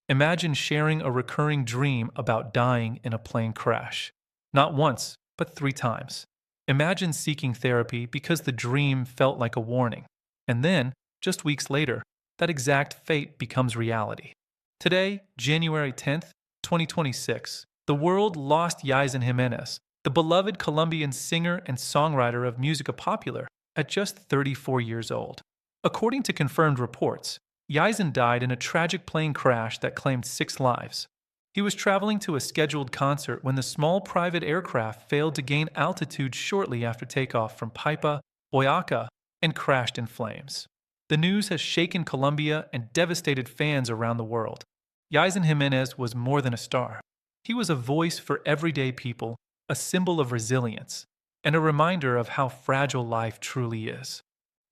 Imagine sharing a recurring dream about dying in a plane crash. Not once, but 3 times. Imagine seeking therapy because the dream felt like a warning. And then, just weeks later, that exact fate becomes reality. Today, January 10th, 2026, the world lost Yeison Jiménez, the beloved Colombian singer and songwriter of música popular, at just 34 years old. According to confirmed reports, Yeison died in a tragic plane crash that claimed 6 lives. He was traveling to a scheduled concert when the small private aircraft failed to gain altitude shortly after takeoff from Paipa, Boyacá, and crashed in flames. The news has shaken Colombia and devastated fans around the world. Yeison Jiménez was more than a star. He was a voice for everyday people, a symbol of resilience, and a reminder of how fragile life truly is.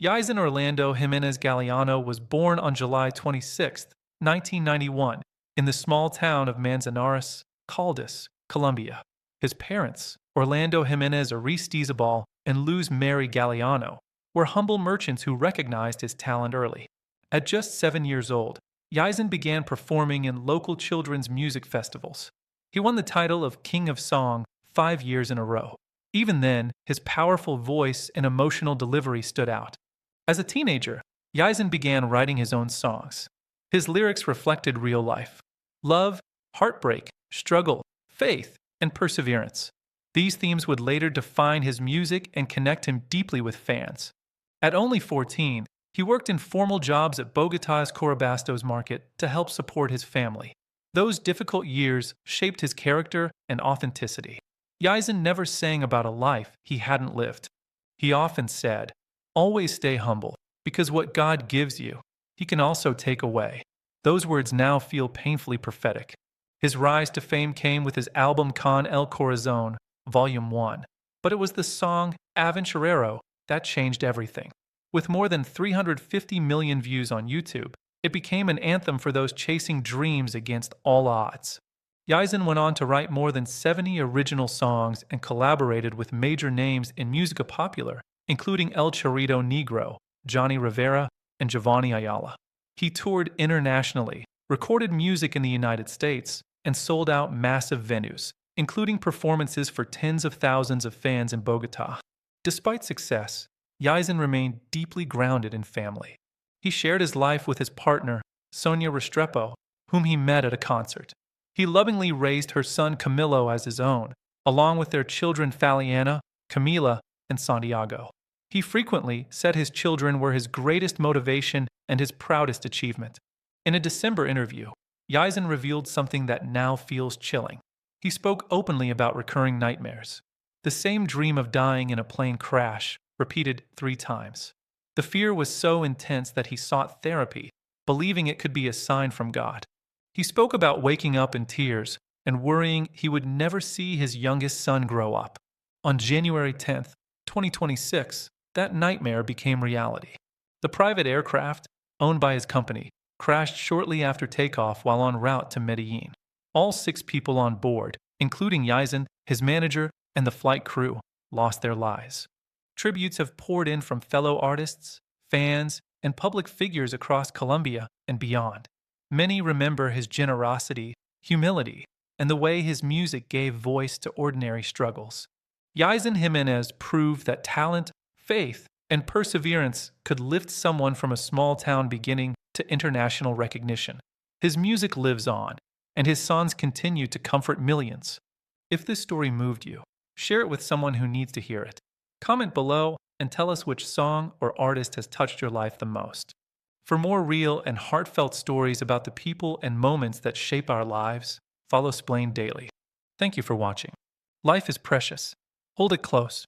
Yeison Orlando Jiménez Galeano was born on July 26, 1991, in the small town of Manzanares, Caldas, Colombia. His parents, Orlando Jiménez Aristizabal and Luz Mary Galeano, were humble merchants who recognized his talent early. At just 7 years old, Yeison began performing in local children's music festivals. He won the title of King of Song 5 years in a row. Even then, his powerful voice and emotional delivery stood out. As a teenager, Yeison began writing his own songs. His lyrics reflected real life: love, heartbreak, struggle, faith, and perseverance. These themes would later define his music and connect him deeply with fans. At only 14, he worked in formal jobs at Bogotá's Corabastos market to help support his family. Those difficult years shaped his character and authenticity. Yeison never sang about a life he hadn't lived. He often said, "Always stay humble, because what God gives you, He can also take away." Those words now feel painfully prophetic. His rise to fame came with his album Con el Corazón, Volume 1. But it was the song Aventurero that changed everything. With more than 350 million views on YouTube, it became an anthem for those chasing dreams against all odds. Yeison went on to write more than 70 original songs and collaborated with major names in música popular, including El Chorrito Negro, Jhonny Rivera, and Giovanny Ayala. He toured internationally, recorded music in the United States, and sold out massive venues, including performances for tens of thousands of fans in Bogotá. Despite success, Yeison remained deeply grounded in family. He shared his life with his partner, Sonia Restrepo, whom he met at a concert. He lovingly raised her son Camilo as his own, along with their children Faliana, Camila, and Santiago. He frequently said his children were his greatest motivation and his proudest achievement. In a December interview, Yeison revealed something that now feels chilling. He spoke openly about recurring nightmares. The same dream of dying in a plane crash, repeated 3 times. The fear was so intense that he sought therapy, believing it could be a sign from God. He spoke about waking up in tears and worrying he would never see his youngest son grow up. On January 10th, 2026, that nightmare became reality. The private aircraft, owned by his company, crashed shortly after takeoff while en route to Medellin. All 6 people on board, including Yeison, his manager, and the flight crew, lost their lives. Tributes have poured in from fellow artists, fans, and public figures across Colombia and beyond. Many remember his generosity, humility, and the way his music gave voice to ordinary struggles. Yeison Jiménez proved that talent, faith, and perseverance could lift someone from a small town beginning to international recognition. His music lives on, and his songs continue to comfort millions. If this story moved you, share it with someone who needs to hear it. Comment below and tell us which song or artist has touched your life the most. For more real and heartfelt stories about the people and moments that shape our lives, follow Xplained Daily. Thank you for watching. Life is precious. Hold it close.